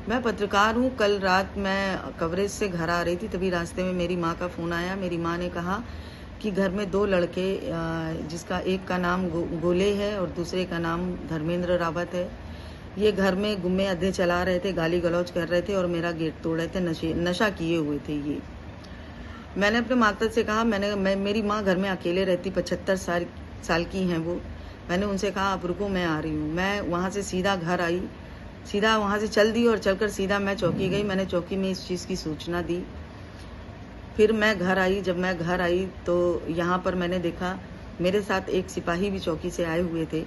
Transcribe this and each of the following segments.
मैं पत्रकार हूँ। कल रात मैं कवरेज से घर आ रही थी, तभी रास्ते में मेरी माँ का फ़ोन आया। मेरी माँ ने कहा कि घर में 2 लड़के, जिसका एक का नाम गोले है और दूसरे का नाम धर्मेंद्र रावत है, ये घर में गुम्मे अधे चला रहे थे, गाली गलौज कर रहे थे और मेरा गेट तोड़ रहे थे। नशा किए हुए थे ये। मैंने अपने माता से कहा, मेरी माँ घर में अकेले रहती, 75 साल की हैं वो। मैंने उनसे कहा आप रुको, मैं आ रही हूँ। मैं वहाँ से सीधा घर आई, सीधा वहाँ से चल दी और चलकर सीधा मैं चौकी गई। मैंने चौकी में इस चीज़ की सूचना दी। फिर मैं घर आई। जब मैं घर आई तो यहाँ पर मैंने देखा मेरे साथ एक सिपाही भी चौकी से आए हुए थे।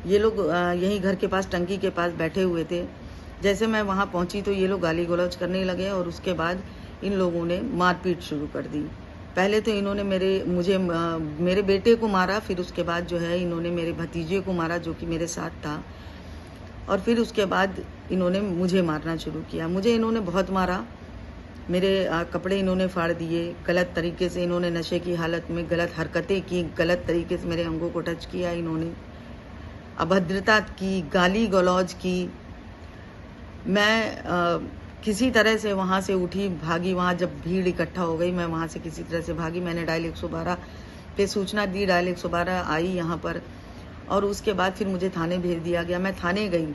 ये लोग यहीं घर के पास टंकी के पास बैठे हुए थे। जैसे मैं वहाँ पहुँची तो ये लोग गाली गलौज करने लगे और उसके बाद इन लोगों ने मारपीट शुरू कर दी। पहले तो इन्होंने मेरे बेटे को मारा, फिर उसके बाद जो है इन्होंने मेरे भतीजे को मारा जो कि मेरे साथ था, और फिर उसके बाद इन्होंने मुझे मारना शुरू किया। मुझे इन्होंने बहुत मारा, मेरे कपड़े इन्होंने फाड़ दिए, गलत तरीके से इन्होंने नशे की हालत में गलत हरकतें की, गलत तरीके से मेरे अंगों को टच किया, इन्होंने अभद्रता की, गाली गलौज की। मैं किसी तरह से वहाँ से उठी, भागी। वहाँ जब भीड़ इकट्ठा हो गई, मैं वहाँ से किसी तरह से भागी। मैंने डायल 112 पे सूचना दी, डायल 112 आई यहाँ पर, और उसके बाद फिर मुझे थाने भेज दिया गया। मैं थाने गई।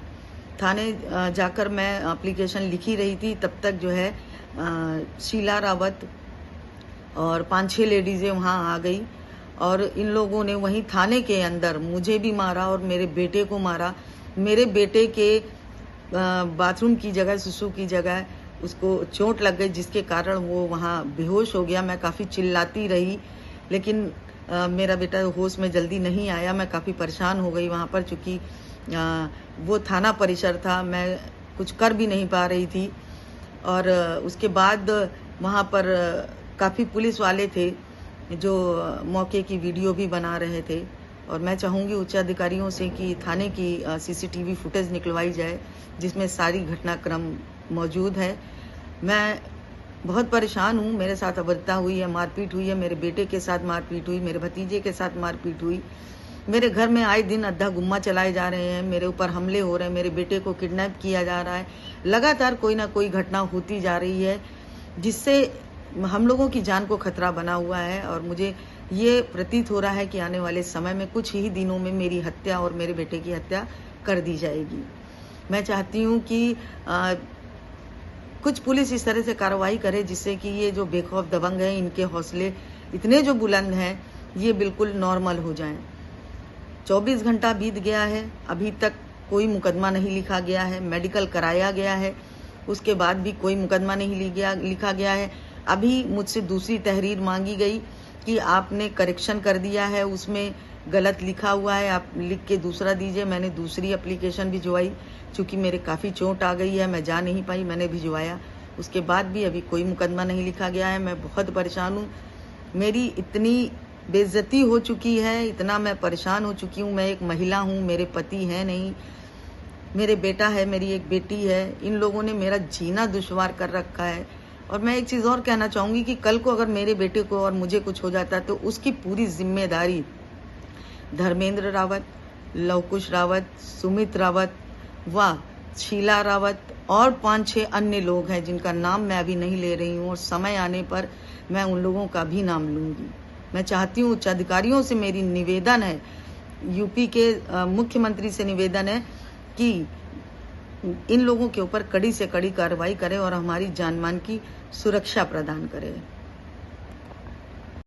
थाने जाकर मैं एप्लीकेशन लिखी रही थी, तब तक जो है शीला रावत और 5-6 लेडीज़ें वहाँ आ गई और इन लोगों ने वहीं थाने के अंदर मुझे भी मारा और मेरे बेटे को मारा। मेरे बेटे के बाथरूम की जगह, सुसु की जगह उसको चोट लग गई, जिसके कारण वो वहाँ बेहोश हो गया। मैं काफ़ी चिल्लाती रही, लेकिन मेरा बेटा होश में जल्दी नहीं आया। मैं काफ़ी परेशान हो गई वहाँ पर, चूँकि वो थाना परिसर था, मैं कुछ कर भी नहीं पा रही थी। और उसके बाद वहाँ पर काफ़ी पुलिस वाले थे जो मौके की वीडियो भी बना रहे थे, और मैं चाहूँगी उच्च अधिकारियों से कि थाने की CCTV फुटेज निकलवाई जाए जिसमें सारी घटनाक्रम मौजूद है। मैं बहुत परेशान हूँ। मेरे साथ अभद्रता हुई है, मारपीट हुई है, मेरे बेटे के साथ मारपीट हुई, मेरे भतीजे के साथ मारपीट हुई। मेरे घर में आए दिन अद्धा गुम्मा चलाए जा रहे हैं, मेरे ऊपर हमले हो रहे हैं, मेरे बेटे को किडनैप किया जा रहा है। लगातार कोई ना कोई घटना होती जा रही है जिससे हम लोगों की जान को खतरा बना हुआ है, और मुझे ये प्रतीत हो रहा है कि आने वाले समय में कुछ ही दिनों में मेरी हत्या और मेरे बेटे की हत्या कर दी जाएगी। मैं चाहती हूँ कि कुछ पुलिस इस तरह से कार्रवाई करे जिससे कि ये जो बेखौफ दबंग हैं, इनके हौसले इतने जो बुलंद हैं, ये बिल्कुल नॉर्मल हो जाएं। 24 घंटा बीत गया है, अभी तक कोई मुकदमा नहीं लिखा गया है। मेडिकल कराया गया है, उसके बाद भी कोई मुकदमा नहीं लिखा गया है। अभी मुझसे दूसरी तहरीर मांगी गई कि आपने करेक्शन कर दिया है, उसमें गलत लिखा हुआ है, आप लिख के दूसरा दीजिए। मैंने दूसरी एप्लीकेशन भिजवाई, चूँकि मेरे काफ़ी चोट आ गई है, मैं जा नहीं पाई, मैंने भिजवाया। उसके बाद भी अभी कोई मुकदमा नहीं लिखा गया है। मैं बहुत परेशान हूँ। मेरी इतनी बेइज्जती हो चुकी है, इतना मैं परेशान हो चुकी हूँ। मैं एक महिला हूँ, मेरे पति हैं नहीं, मेरे बेटा है, मेरी एक बेटी है। इन लोगों ने मेरा जीना दुश्वार कर रखा है। और मैं एक चीज़ और कहना चाहूँगी कि कल को अगर मेरे बेटे को और मुझे कुछ हो जाता है तो उसकी पूरी जिम्मेदारी धर्मेंद्र रावत, लवकुश रावत, सुमित रावत व शीला रावत और 5-6 अन्य लोग हैं जिनका नाम मैं अभी नहीं ले रही हूँ, और समय आने पर मैं उन लोगों का भी नाम लूँगी। मैं चाहती हूँ, उच्च अधिकारियों से मेरी निवेदन है, यूपी के मुख्यमंत्री से निवेदन है कि इन लोगों के ऊपर कड़ी से कड़ी कार्रवाई करें और हमारी जान मान की सुरक्षा प्रदान करें।